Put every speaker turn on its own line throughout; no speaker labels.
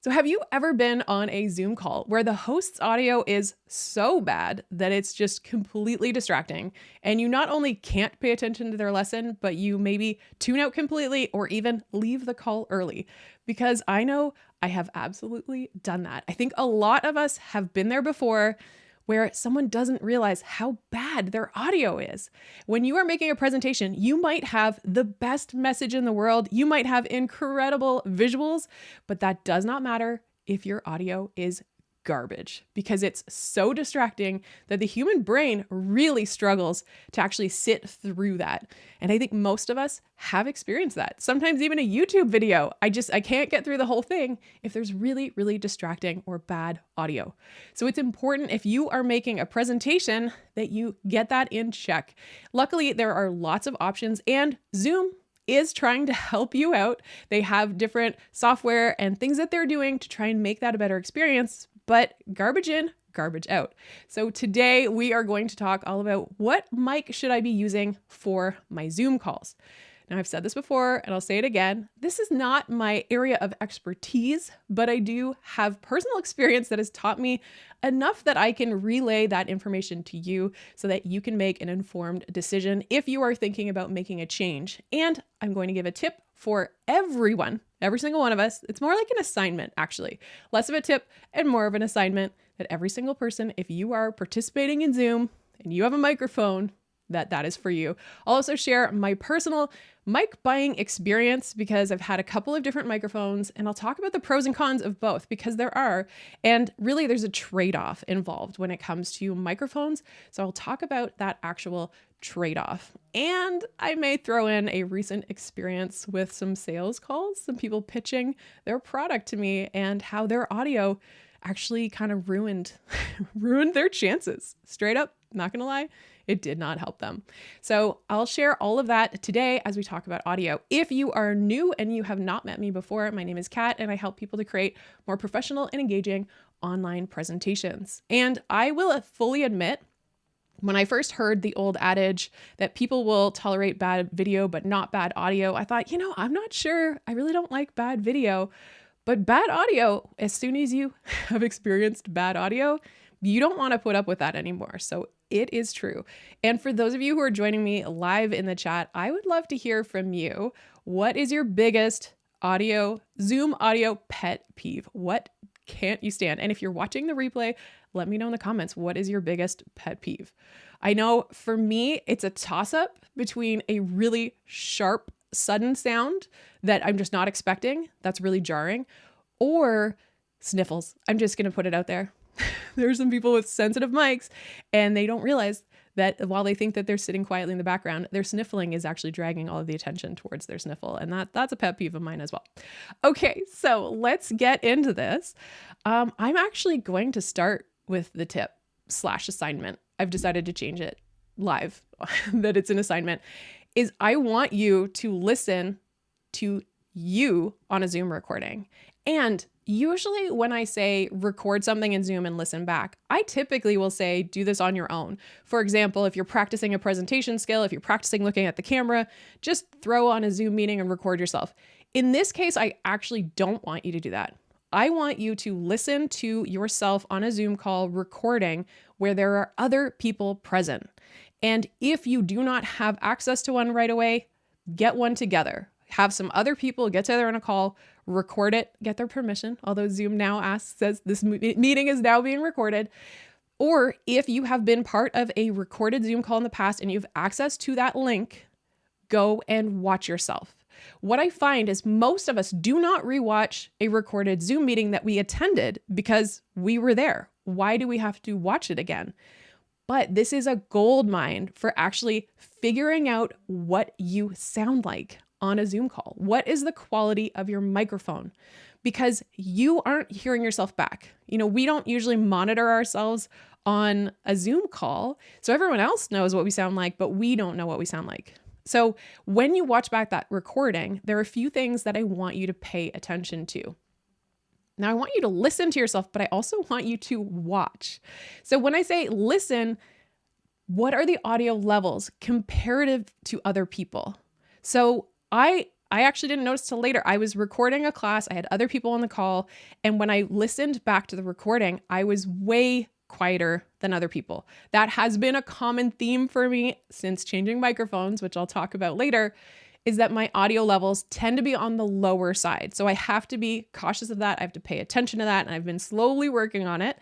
So have you ever been on a Zoom call where the host's audio is so bad that it's just completely distracting and you not only can't pay attention to their lesson, but you maybe tune out completely or even leave the call early? Because I know I have absolutely done that. I think a lot of us have been there before where someone doesn't realize how bad their audio is. When you are making a presentation, you might have the best message in the world, you might have incredible visuals, but that does not matter if your audio is garbage, because it's so distracting that the human brain really struggles to actually sit through that. And I think most of us have experienced that. Sometimes even a YouTube video, I can't get through the whole thing if there's really, really distracting or bad audio. So it's important, if you are making a presentation, that you get that in check. Luckily, there are lots of options, and Zoom is trying to help you out. They have different software and things that they're doing to try and make that a better experience. But garbage in, garbage out. So today we are going to talk all about what mic should I be using for my Zoom calls. Now, I've said this before and I'll say it again. This is not my area of expertise, but I do have personal experience that has taught me enough that I can relay that information to you so that you can make an informed decision if you are thinking about making a change. And I'm going to give a tip for everyone, every single one of us. It's more like an assignment, actually. Less of a tip and more of an assignment, that every single person, if you are participating in Zoom and you have a microphone, that is for you. I'll also share my personal mic buying experience, because I've had a couple of different microphones, and I'll talk about the pros and cons of both, because there are, and really there's a trade-off involved when it comes to microphones. So I'll talk about that actual trade-off. And I may throw in a recent experience with some sales calls, some people pitching their product to me and how their audio actually kind of ruined their chances. Straight up, not gonna lie, it did not help them. So I'll share all of that today as we talk about audio. If you are new and you have not met me before, my name is Kat, and I help people to create more professional and engaging online presentations. And I will fully admit, when I first heard the old adage that people will tolerate bad video but not bad audio, I thought, I'm not sure. I really don't like bad video. But bad audio, as soon as you have experienced bad audio, you don't want to put up with that anymore. So it is true. And for those of you who are joining me live in the chat, I would love to hear from you. What is your biggest Zoom audio pet peeve? What can't you stand? And if you're watching the replay, let me know in the comments, what is your biggest pet peeve? I know for me, it's a toss-up between a really sharp, sudden sound that I'm just not expecting, that's really jarring, or sniffles. I'm just going to put it out there. There's some people with sensitive mics and they don't realize that while they think that they're sitting quietly in the background, their sniffling is actually dragging all of the attention towards their sniffle. And that's a pet peeve of mine as well. Okay, so let's get into this. I'm actually going to start with the tip/assignment. I've decided to change it live, that it's an assignment, is I want you to listen to you on a Zoom recording. And usually when I say record something in Zoom and listen back, I typically will say, do this on your own. For example, if you're practicing a presentation skill, if you're practicing looking at the camera, just throw on a Zoom meeting and record yourself. In this case, I actually don't want you to do that. I want you to listen to yourself on a Zoom call recording where there are other people present. And if you do not have access to one right away, get one together. Have some other people get together on a call, record it, get their permission, although Zoom now says this meeting is now being recorded. Or if you have been part of a recorded Zoom call in the past and you have access to that link, go and watch yourself. What I find is most of us do not rewatch a recorded Zoom meeting that we attended because we were there. Why do we have to watch it again? But this is a gold mine for actually figuring out what you sound like on a Zoom call. What is the quality of your microphone? Because you aren't hearing yourself back. We don't usually monitor ourselves on a Zoom call. So everyone else knows what we sound like, but we don't know what we sound like. So when you watch back that recording, there are a few things that I want you to pay attention to. Now, I want you to listen to yourself, but I also want you to watch. So when I say listen, what are the audio levels comparative to other people? So I I actually didn't notice till later. I was recording a class. I had other people on the call. And when I listened back to the recording, I was way quieter than other people. That has been a common theme for me since changing microphones, which I'll talk about later, is that my audio levels tend to be on the lower side. So I have to be cautious of that. I have to pay attention to that. And I've been slowly working on it.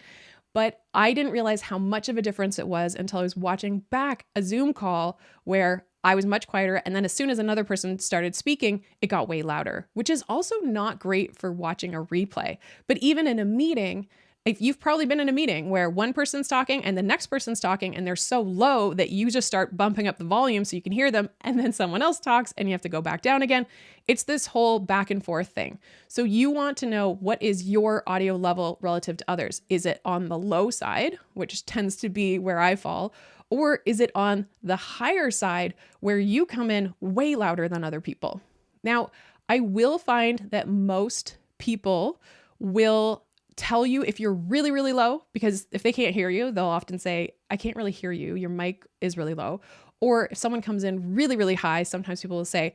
But I didn't realize how much of a difference it was until I was watching back a Zoom call where I was much quieter. And then as soon as another person started speaking, it got way louder, which is also not great for watching a replay. But even in a meeting, if you've probably been in a meeting where one person's talking and the next person's talking and they're so low that you just start bumping up the volume so you can hear them, and then someone else talks and you have to go back down again. It's this whole back and forth thing. So you want to know, what is your audio level relative to others? Is it on the low side, which tends to be where I fall, or is it on the higher side where you come in way louder than other people? Now, I will find that most people will tell you if you're really, really low, because if they can't hear you, they'll often say, I can't really hear you. Your mic is really low. Or if someone comes in really, really high, sometimes people will say,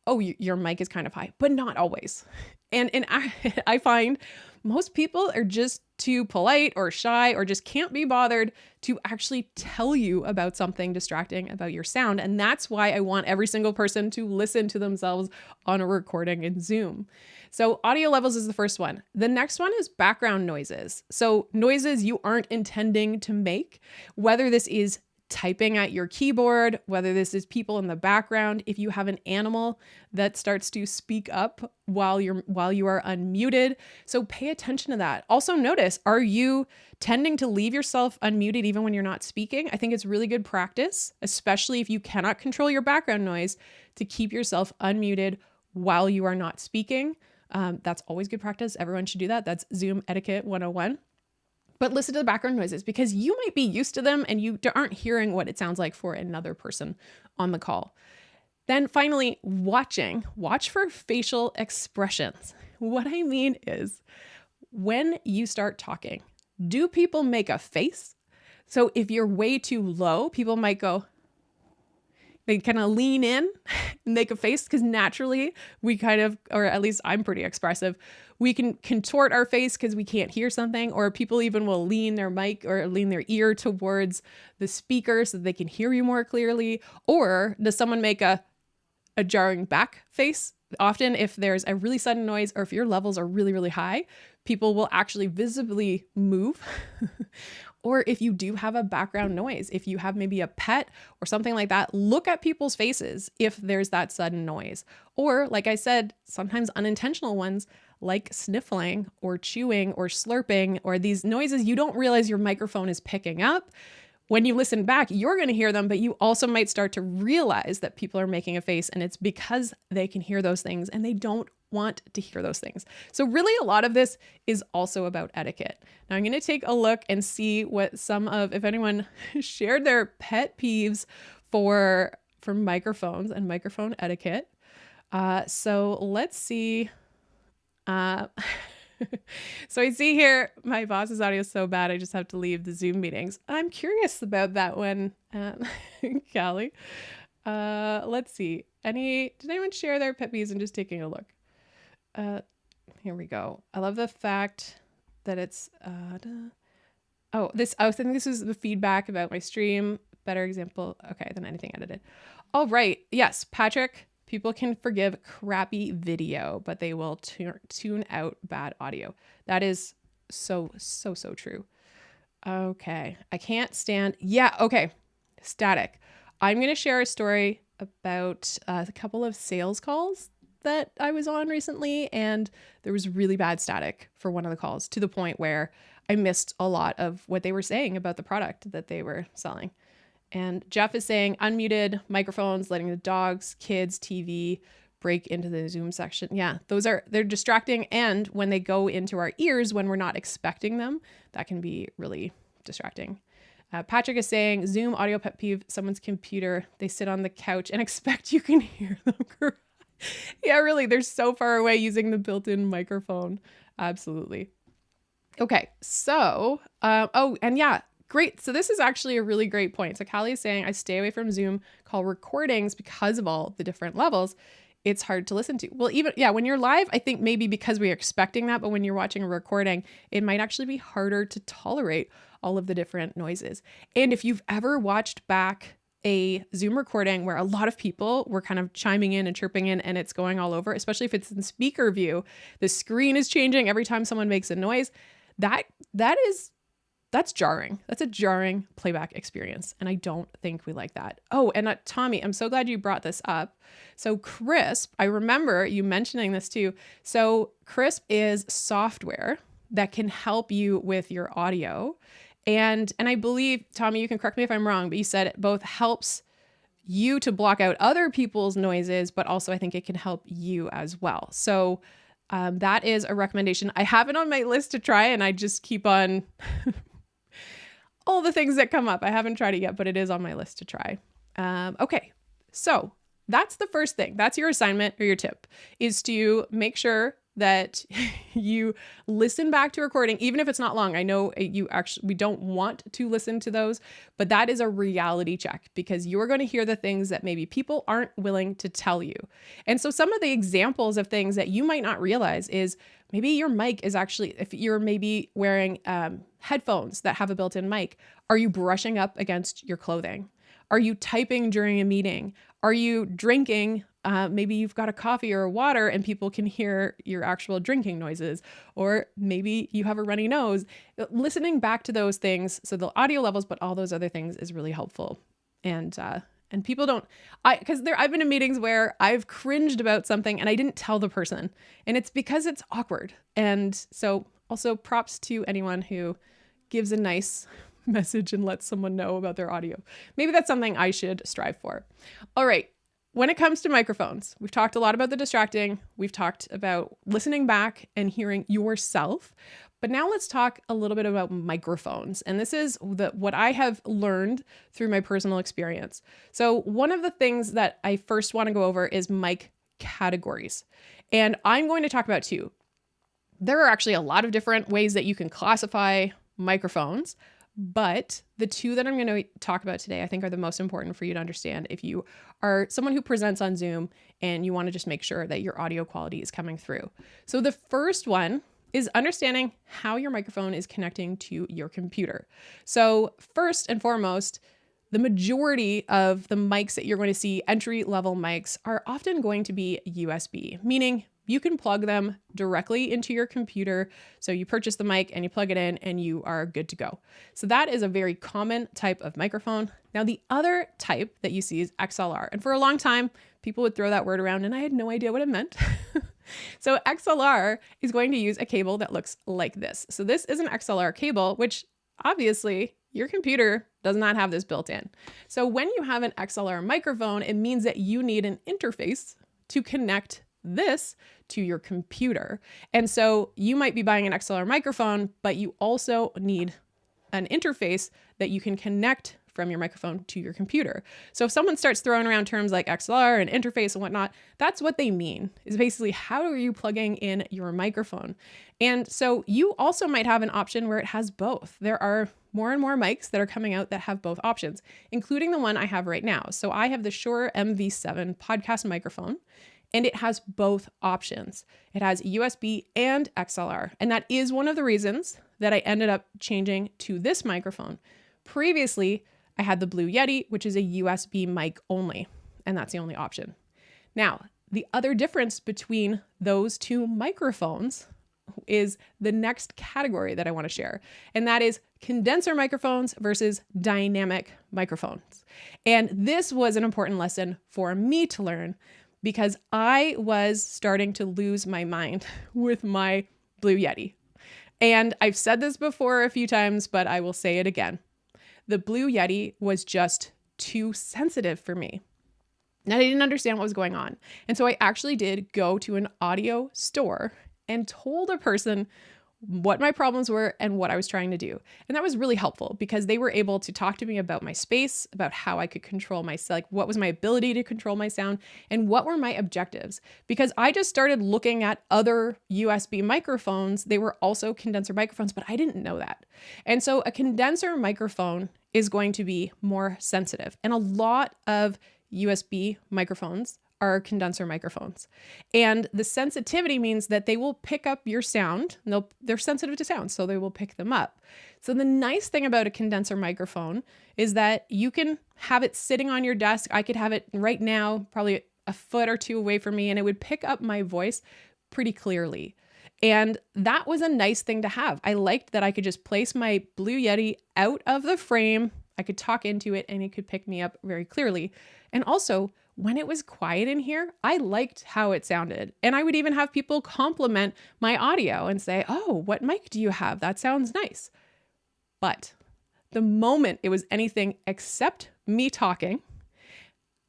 oh, your mic is kind of high, but not always. And I find most people are just too polite or shy or just can't be bothered to actually tell you about something distracting about your sound. And that's why I want every single person to listen to themselves on a recording in Zoom. So audio levels is the first one. The next one is background noises. So noises you aren't intending to make, whether this is typing at your keyboard, whether this is people in the background, if you have an animal that starts to speak up while you are unmuted. So pay attention to that. Also notice, are you tending to leave yourself unmuted even when you're not speaking? I think it's really good practice, especially if you cannot control your background noise, to keep yourself unmuted while you are not speaking. That's always good practice. Everyone should do that. That's Zoom etiquette 101. But listen to the background noises, because you might be used to them and you aren't hearing what it sounds like for another person on the call. Then finally, watch for facial expressions. What I mean is, when you start talking, do people make a face? So if you're way too low, people might go, they kind of lean in and make a face, because naturally we kind of, or at least I'm pretty expressive, we can contort our face because we can't hear something, or people even will lean their mic or lean their ear towards the speaker so that they can hear you more clearly. Or does someone make a jarring back face? Often if there's a really sudden noise, or if your levels are really, really high, people will actually visibly move. Or if you do have a background noise, if you have maybe a pet or something like that, look at people's faces if there's that sudden noise. Or like I said, sometimes unintentional ones like sniffling or chewing or slurping, or these noises you don't realize your microphone is picking up. When you listen back, you're going to hear them, but you also might start to realize that people are making a face, and it's because they can hear those things and they don't want to hear those things. So really a lot of this is also about etiquette. Now I'm going to take a look and see what if anyone shared their pet peeves for microphones and microphone etiquette. So let's see. So I see here, my boss's audio is so bad, I just have to leave the Zoom meetings. I'm curious about that one, Callie. Let's see. Did anyone share their pet peeves? I'm just taking a look. Here we go. I love the fact that it's, I think this is the feedback about my stream. Better example. Okay, than anything edited. All right. Yes, Patrick. People can forgive crappy video, but they will tune out bad audio. That is so true. Okay. I can't stand. Yeah. Okay. Static. I'm going to share a story about a couple of sales calls that I was on recently, and there was really bad static for one of the calls, to the point where I missed a lot of what they were saying about the product that they were selling. And Jeff is saying unmuted microphones, letting the dogs, kids, TV break into the Zoom section. Yeah, they're distracting. And when they go into our ears when we're not expecting them, that can be really distracting. Patrick is saying Zoom audio pet peeve, someone's computer, they sit on the couch and expect you can hear them. Yeah, really, they're so far away using the built-in microphone. Absolutely. Okay, so, and yeah, great. So this is actually a really great point. So Callie is saying, I stay away from Zoom call recordings because of all the different levels. it's hard to listen to. Well, even, yeah, when you're live, I think maybe because we're expecting that, but when you're watching a recording, it might actually be harder to tolerate all of the different noises. And if you've ever watched back a Zoom recording where a lot of people were kind of chiming in and chirping in and it's going all over, especially if it's in speaker view, the screen is changing every time someone makes a noise, that's jarring. That's a jarring playback experience. And I don't think we like that. Oh, and Tommy, I'm so glad you brought this up. So Crisp, I remember you mentioning this too. So Crisp is software that can help you with your audio. And I believe, Tommy, you can correct me if I'm wrong, but you said it both helps you to block out other people's noises, but also I think it can help you as well. So that is a recommendation. I have it on my list to try, and I just keep on all the things that come up. I haven't tried it yet, but it is on my list to try. Okay, so that's the first thing. That's your assignment or your tip, is to make sure that you listen back to recording, even if it's not long. I know we don't want to listen to those, but that is a reality check, because you're going to hear the things that maybe people aren't willing to tell you. And so some of the examples of things that you might not realize is maybe your mic is actually, if you're maybe wearing headphones that have a built-in mic, are you brushing up against your clothing? Are you typing during a meeting? Are you drinking? Maybe you've got a coffee or a water and people can hear your actual drinking noises, or maybe you have a runny nose. Listening back to those things, so the audio levels, but all those other things, is really helpful. And people don't, because I've been in meetings where I've cringed about something and I didn't tell the person, and it's because it's awkward. And so also props to anyone who gives a nice message and lets someone know about their audio. Maybe that's something I should strive for. All right. When it comes to microphones, we've talked a lot about the distracting. We've talked about listening back and hearing yourself. But now let's talk a little bit about microphones. And this is what I have learned through my personal experience. So one of the things that I first want to go over is mic categories. And I'm going to talk about two. There are actually a lot of different ways that you can classify microphones, but the two that I'm going to talk about today, I think, are the most important for you to understand if you are someone who presents on Zoom and you want to just make sure that your audio quality is coming through. So the first one is understanding how your microphone is connecting to your computer. So first and foremost, the majority of the mics that you're going to see, entry-level mics, are often going to be USB, meaning you can plug them directly into your computer. So you purchase the mic and you plug it in and you are good to go. So that is a very common type of microphone. Now, the other type that you see is XLR. And for a long time, people would throw that word around and I had no idea what it meant. So XLR is going to use a cable that looks like this. So this is an XLR cable, which obviously your computer does not have this built in. So when you have an XLR microphone, it means that you need an interface to connect this to your computer. And so you might be buying an XLR microphone, but you also need an interface that you can connect from your microphone to your computer. So if someone starts throwing around terms like XLR and interface and whatnot, that's what they mean, is basically how are you plugging in your microphone? And so you also might have an option where it has both. There are more and more mics that are coming out that have both options, including the one I have right now. So I have the Shure MV7 podcast microphone, and it has both options. It has USB and XLR. And that is one of the reasons that I ended up changing to this microphone. Previously, I had the Blue Yeti, which is a USB mic only, and that's the only option. Now, the other difference between those two microphones is the next category that I want to share, and that is condenser microphones versus dynamic microphones. And this was an important lesson for me to learn, because I was starting to lose my mind with my Blue Yeti. And I've said this before a few times, but I will say it again. The Blue Yeti was just too sensitive for me. And I didn't understand what was going on. And so I actually did go to an audio store and told a person what my problems were and what I was trying to do. And that was really helpful because they were able to talk to me about my space, about how I could control my, like what was my ability to control my sound and what were my objectives. Because I just started looking at other USB microphones. They were also condenser microphones, but I didn't know that. And so a condenser microphone is going to be more sensitive. And a lot of USB microphones are condenser microphones. And the sensitivity means that they will pick up your sound. They're sensitive to sound, so they will pick them up. So the nice thing about a condenser microphone is that you can have it sitting on your desk. I could have it right now, probably a foot or two away from me, and it would pick up my voice pretty clearly. And that was a nice thing to have. I liked that I could just place my Blue Yeti out of the frame. I could talk into it and it could pick me up very clearly. And also, when it was quiet in here, I liked how it sounded. And I would even have people compliment my audio and say, "Oh, what mic do you have? That sounds nice." But the moment it was anything except me talking,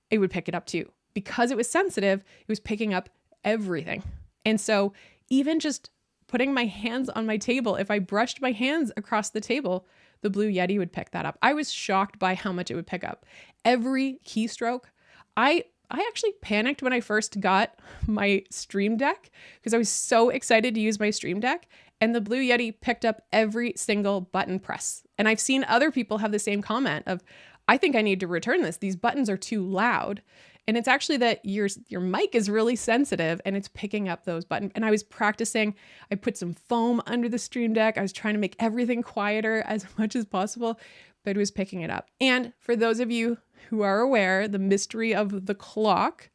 it would pick it up too. Because it was sensitive, it was picking up everything. And so even just putting my hands on my table, if I brushed my hands across the table, the Blue Yeti would pick that up. I was shocked by how much it would pick up. Every keystroke. I actually panicked when I first got my Stream Deck because I was so excited to use my Stream Deck, and the Blue Yeti picked up every single button press. And I've seen other people have the same comment of, "I think I need to return this. These buttons are too loud." And it's actually that your mic is really sensitive and it's picking up those buttons. And I was practicing. I put some foam under the Stream Deck. I was trying to make everything quieter as much as possible, but it was picking it up. And for those of you who are aware, the mystery of the clock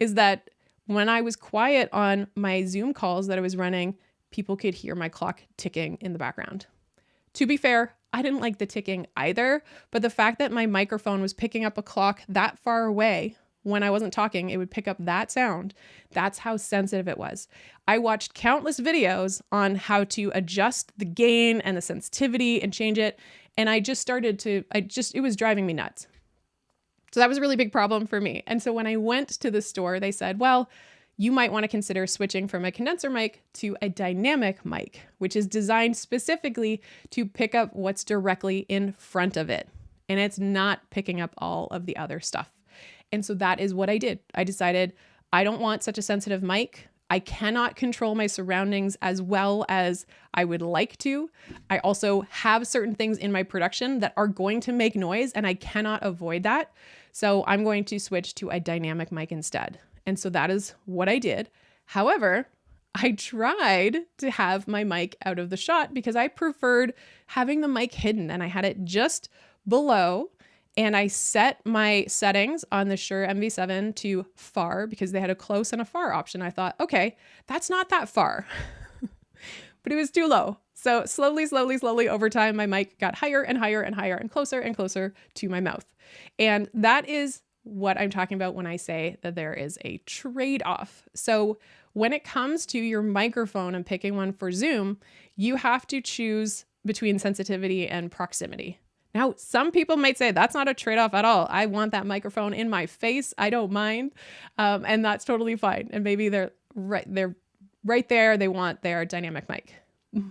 is that when I was quiet on my Zoom calls that I was running, people could hear my clock ticking in the background. To be fair, I didn't like the ticking either, but the fact that my microphone was picking up a clock that far away when I wasn't talking, it would pick up that sound. That's how sensitive it was. I watched countless videos on how to adjust the gain and the sensitivity and change it. And I just started to, it was driving me nuts. So that was a really big problem for me. And so when I went to the store, they said, well, you might want to consider switching from a condenser mic to a dynamic mic, which is designed specifically to pick up what's directly in front of it. And it's not picking up all of the other stuff. And so that is what I did. I decided I don't want such a sensitive mic. I cannot control my surroundings as well as I would like to. I also have certain things in my production that are going to make noise and I cannot avoid that. So I'm going to switch to a dynamic mic instead. And so that is what I did. However, I tried to have my mic out of the shot because I preferred having the mic hidden, and I had it just below. And I set my settings on the Shure MV7 to far because they had a close and a far option. I thought, okay, that's not that far, but it was too low. So slowly over time, my mic got higher and higher and higher and closer to my mouth. And that is what I'm talking about when I say that there is a trade-off. So when it comes to your microphone and picking one for Zoom, you have to choose between sensitivity and proximity. Now, some people might say that's not a trade-off at all. I want that microphone in my face. I don't mind. And that's totally fine. And maybe they're right there. They want their dynamic mic.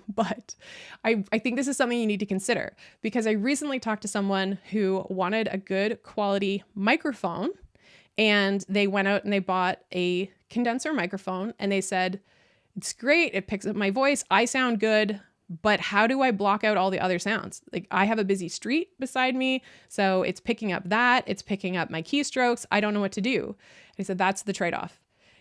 But I think this is something you need to consider because I recently talked to someone who wanted a good quality microphone, and they went out and they bought a condenser microphone and they said, it's great. It picks up my voice. I sound good. But how do I block out all the other sounds? Like, I have a busy street beside me, so it's picking up that, it's picking up my keystrokes. I don't know what to do. I said, that's the trade-off.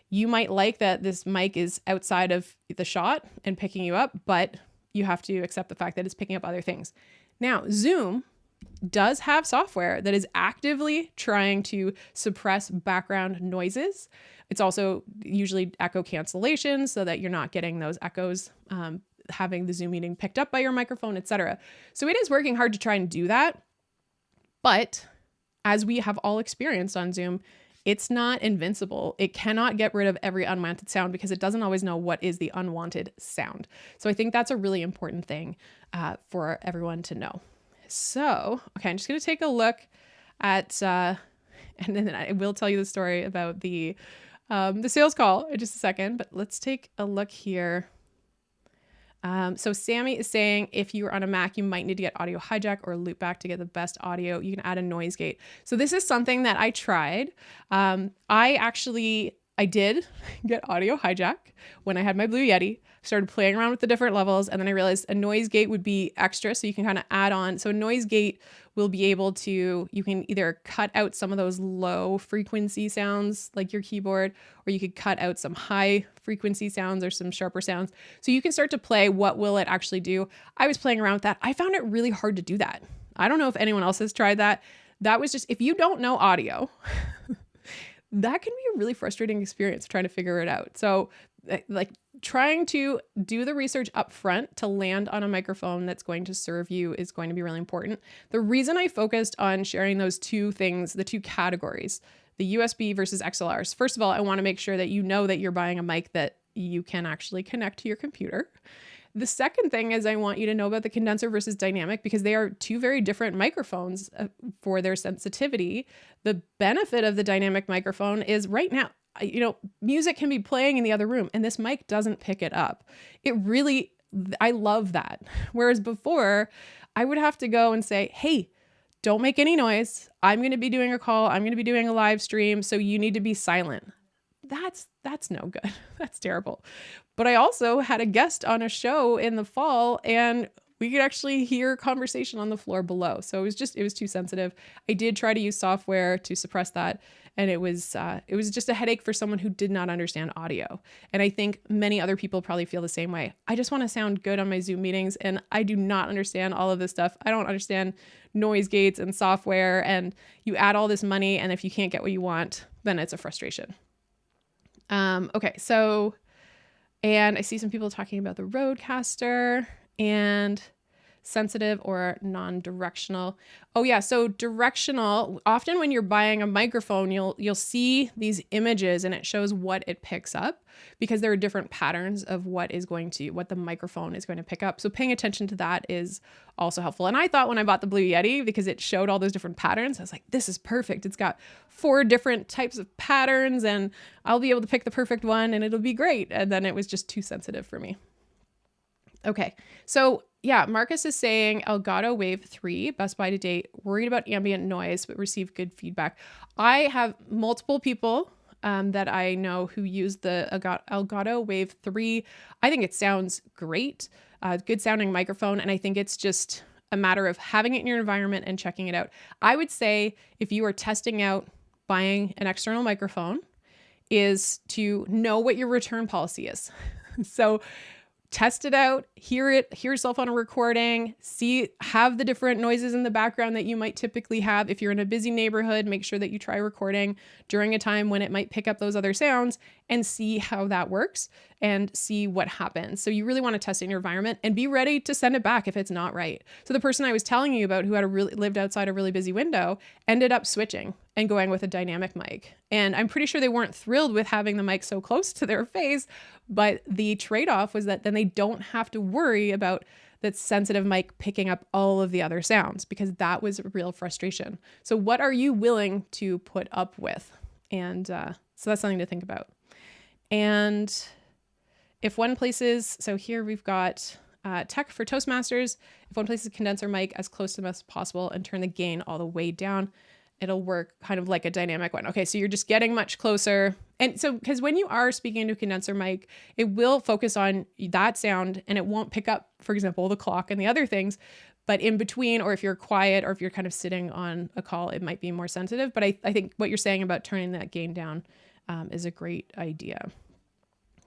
You might like that this mic is outside of the shot and picking you up, but you have to accept the fact that it's picking up other things. Now, Zoom does have software that is actively trying to suppress background noises. It's also usually echo cancellation so that you're not getting those echoes, having the Zoom meeting picked up by your microphone, etc. So it is working hard to try and do that. But as we have all experienced on Zoom, it's not invincible. It cannot get rid of every unwanted sound because it doesn't always know what is the unwanted sound. So I think that's a really important thing for everyone to know. So, okay, I'm just going to take a look at, and then I will tell you the story about the sales call in just a second, but let's take a look here. So Sammy is saying if you are on a Mac, you might need to get audio hijack or loop back to get the best audio. You can add a noise gate. So this is something that I tried. I actually I did get audio hijack when I had my Blue Yeti, started playing around with the different levels, and then I realized a noise gate would be extra, so you can kind of add on. So a noise gate will be able to, you can either cut out some of those low frequency sounds like your keyboard, or you could cut out some high frequency sounds or some sharper sounds. So you can start to play what will it actually do. I was playing around with that. I found it really hard to do that. I don't know if anyone else has tried that. That was just, if you don't know audio, that can be a really frustrating experience trying to figure it out. So like trying to do the research up front to land on a microphone that's going to serve you is going to be really important. The reason I focused on sharing those two things, the two categories, the USB versus XLRs. First of all, I want to make sure that you know that you're buying a mic that you can actually connect to your computer. The second thing is I want you to know about the condenser versus dynamic, because they are two very different microphones for their sensitivity. The benefit of the dynamic microphone is right now, music can be playing in the other room and this mic doesn't pick it up. I love that. Whereas before, I would have to go and say, hey, don't make any noise. I'm going to be doing a call. I'm going to be doing a live stream. So you need to be silent. That's no good. That's terrible. But I also had a guest on a show in the fall and we could actually hear conversation on the floor below. So it was too sensitive. I did try to use software to suppress that. And it was just a headache for someone who did not understand audio. And I think many other people probably feel the same way. I just want to sound good on my Zoom meetings and I do not understand all of this stuff. I don't understand noise gates and software, and you add all this money and if you can't get what you want, then it's a frustration. Okay, so, and I see some people talking about the Rodecaster and sensitive or non-directional. Oh yeah, so directional, often when you're buying a microphone, you'll see these images and it shows what it picks up, because there are different patterns of what the microphone is going to pick up. So paying attention to that is also helpful. And I thought when I bought the Blue Yeti, because it showed all those different patterns, I was like, this is perfect. It's got 4 different types of patterns and I'll be able to pick the perfect one and it'll be great. And then it was just too sensitive for me. Okay, so yeah, Marcus is saying Elgato Wave 3, Best Buy to date, worried about ambient noise, but received good feedback. I have multiple people that I know who use the Elgato Wave 3. I think it sounds great, good sounding microphone, and I think it's just a matter of having it in your environment and checking it out. I would say if you are testing out buying an external microphone, is to know what your return policy is. So test it out, hear yourself on a recording, have the different noises in the background that you might typically have. If you're in a busy neighborhood, make sure that you try recording during a time when it might pick up those other sounds and see how that works and see what happens. So you really want to test it in your environment and be ready to send it back if it's not right. So the person I was telling you about who lived outside a really busy window ended up switching and going with a dynamic mic. And I'm pretty sure they weren't thrilled with having the mic so close to their face, but the trade-off was that then they don't have to worry about that sensitive mic picking up all of the other sounds, because that was a real frustration. So what are you willing to put up with? And so that's something to think about. And if one places, so here we've got tech for Toastmasters. If one places a condenser mic as close to them as possible and turn the gain all the way down, it'll work kind of like a dynamic one. Okay, so you're just getting much closer. And so, because when you are speaking into a condenser mic, it will focus on that sound and it won't pick up, for example, the clock and the other things. But in between, or if you're quiet or if you're kind of sitting on a call, it might be more sensitive. But I think what you're saying about turning that gain down is a great idea.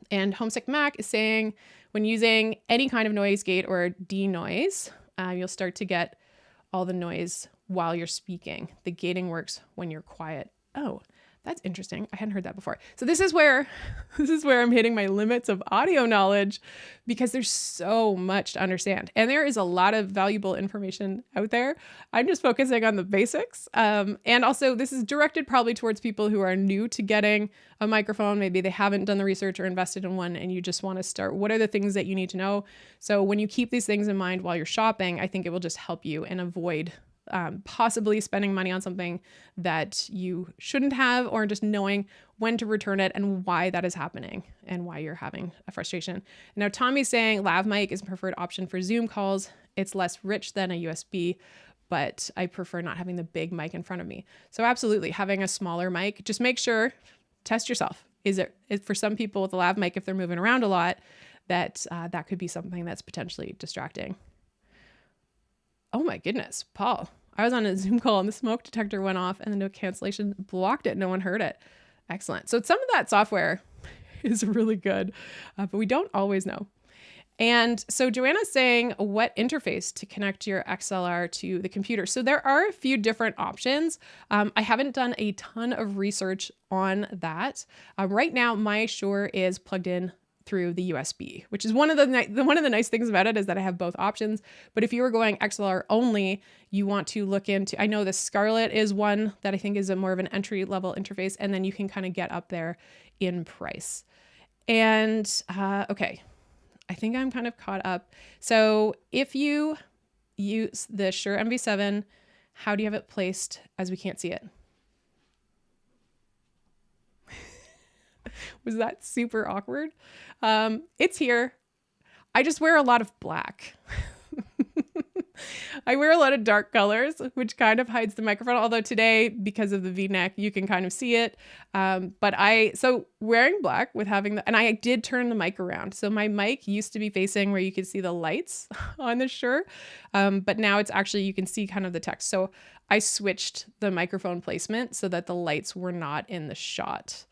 And Homesick Mac is saying when using any kind of noise gate or denoise, you'll start to get all the noise while you're speaking. The gating works when you're quiet. Oh, that's interesting. I hadn't heard that before. So this is where I'm hitting my limits of audio knowledge, because there's so much to understand. And there is a lot of valuable information out there. I'm just focusing on the basics. And also this is directed probably towards people who are new to getting a microphone. Maybe they haven't done the research or invested in one and you just want to start. What are the things that you need to know? So when you keep these things in mind while you're shopping, I think it will just help you and avoid possibly spending money on something that you shouldn't have, or just knowing when to return it and why that is happening and why you're having a frustration. Now, Tommy's saying lav mic is a preferred option for Zoom calls. It's less rich than a USB, but I prefer not having the big mic in front of me. So absolutely, having a smaller mic, just make sure, test yourself. For some people with a lav mic, if they're moving around a lot, that could be something that's potentially distracting. Oh my goodness, Paul. I was on a Zoom call and the smoke detector went off and the no cancellation blocked it. No one heard it. Excellent. So some of that software is really good, but we don't always know. And so Joanna's saying what interface to connect your XLR to the computer. So there are a few different options. I haven't done a ton of research on that. Right now, my Shure is plugged in through the USB, which is one of the nice things about it is that I have both options. But if you were going XLR only, you want to look into, I know the Scarlett is one that I think is a more of an entry level interface, and then you can kind of get up there in price. And okay, I think I'm kind of caught up. So if you use the Shure MV7, how do you have it placed as we can't see it? Was that super awkward? It's here. I just wear a lot of black. I wear a lot of dark colors, which kind of hides the microphone. Although today, because of the V-neck, you can kind of see it. So wearing black with having and I did turn the mic around. So my mic used to be facing where you could see the lights on the Shure. But now it's actually, you can see kind of the text. So I switched the microphone placement so that the lights were not in the shot.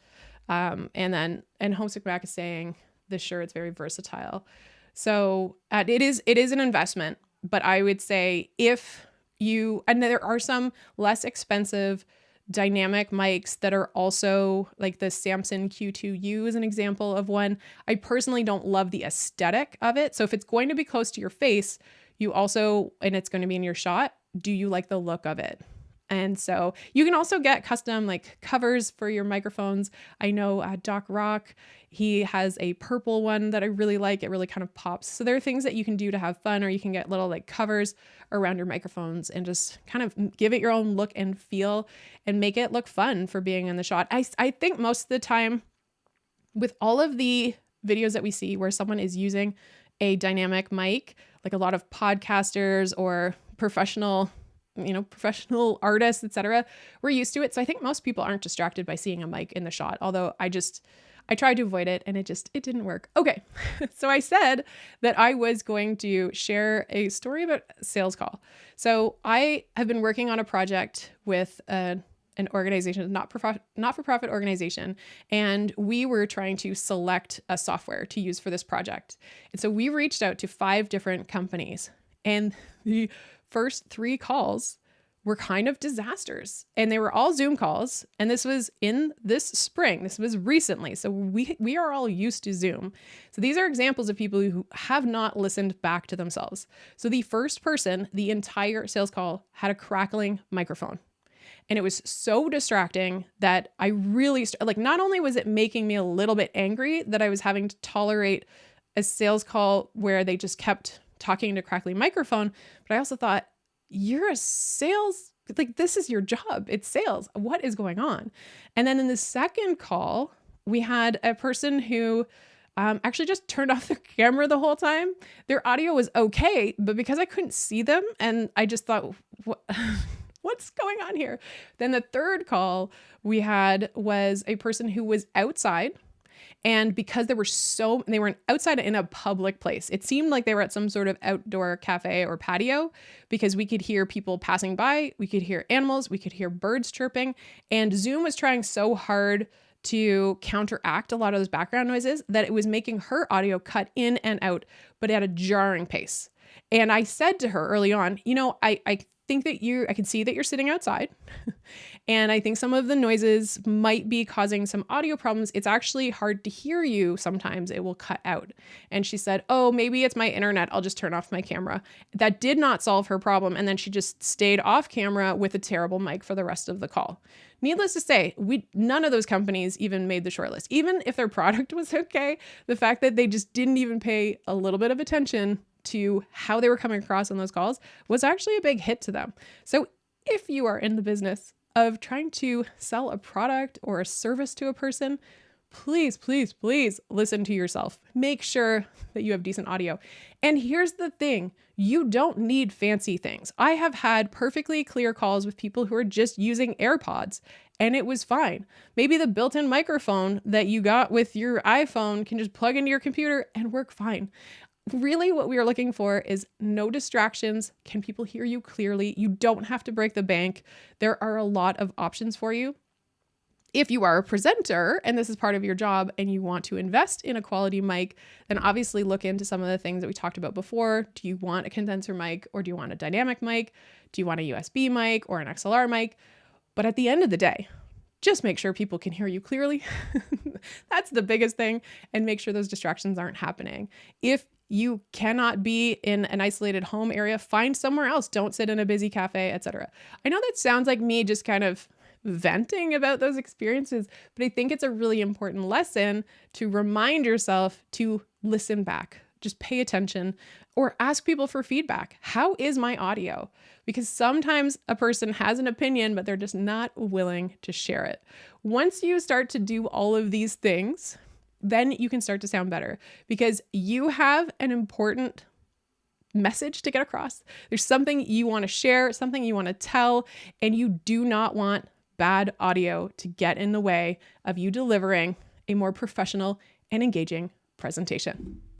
And Homesick Mac is saying the Shure, it's very versatile. So it is an investment. But I would say and there are some less expensive dynamic mics that are also like the Samson Q2U is an example of one. I personally don't love the aesthetic of it. So if it's going to be close to your face, and it's going to be in your shot, do you like the look of it? And so you can also get custom like covers for your microphones. I know Doc Rock, he has a purple one that I really like. It really kind of pops. So there are things that you can do to have fun, or you can get little like covers around your microphones and just kind of give it your own look and feel and make it look fun for being in the shot. I think most of the time with all of the videos that we see where someone is using a dynamic mic, like a lot of podcasters or professional artists, etc., we're used to it. So I think most people aren't distracted by seeing a mic in the shot. Although I tried to avoid it and it didn't work. Okay. So I said that I was going to share a story about sales call. So I have been working on a project with an organization, not-for-profit organization, and we were trying to select a software to use for this project. And so we reached out to 5 different companies, and the first 3 calls were kind of disasters, and they were all Zoom calls. And this was in this spring. This was recently. So we are all used to Zoom. So these are examples of people who have not listened back to themselves. So the first person, the entire sales call had a crackling microphone. And it was so distracting that I really, not only was it making me a little bit angry that I was having to tolerate a sales call where they just kept talking to crackling microphone, but I also thought, you're a sales, this is your job. It's sales. What is going on? And then in the second call, we had a person who actually just turned off their camera the whole time. Their audio was okay, but because I couldn't see them, and I just thought, what's going on here? Then the third call we had was a person who was outside. And because they were outside in a public place, it seemed like they were at some sort of outdoor cafe or patio, because we could hear people passing by, we could hear animals, we could hear birds chirping, and Zoom was trying so hard to counteract a lot of those background noises that it was making her audio cut in and out, but at a jarring pace. And I said to her early on, I think that I can see that you're sitting outside. And I think some of the noises might be causing some audio problems. It's actually hard to hear you. Sometimes it will cut out. And she said, oh, maybe it's my internet. I'll just turn off my camera. That did not solve her problem. And then she just stayed off camera with a terrible mic for the rest of the call. Needless to say, none of those companies even made the shortlist. Even if their product was okay, the fact that they just didn't even pay a little bit of attention to how they were coming across on those calls was actually a big hit to them. So if you are in the business of trying to sell a product or a service to a person, please, please, please listen to yourself. Make sure that you have decent audio. And here's the thing, you don't need fancy things. I have had perfectly clear calls with people who are just using AirPods and it was fine. Maybe the built-in microphone that you got with your iPhone can just plug into your computer and work fine. Really, what we are looking for is no distractions. Can people hear you clearly? You don't have to break the bank. There are a lot of options for you. If you are a presenter and this is part of your job and you want to invest in a quality mic, then obviously look into some of the things that we talked about before. Do you want a condenser mic or do you want a dynamic mic? Do you want a USB mic or an XLR mic? But at the end of the day, just make sure people can hear you clearly. That's the biggest thing. And make sure those distractions aren't happening. If you cannot be in an isolated home area, find somewhere else. Don't sit in a busy cafe, etc. I know that sounds like me just kind of venting about those experiences, but I think it's a really important lesson to remind yourself to listen back. Just pay attention or ask people for feedback. How is my audio? Because sometimes a person has an opinion, but they're just not willing to share it. Once you start to do all of these things, then you can start to sound better because you have an important message to get across. There's something you want to share, something you want to tell, and you do not want bad audio to get in the way of you delivering a more professional and engaging presentation.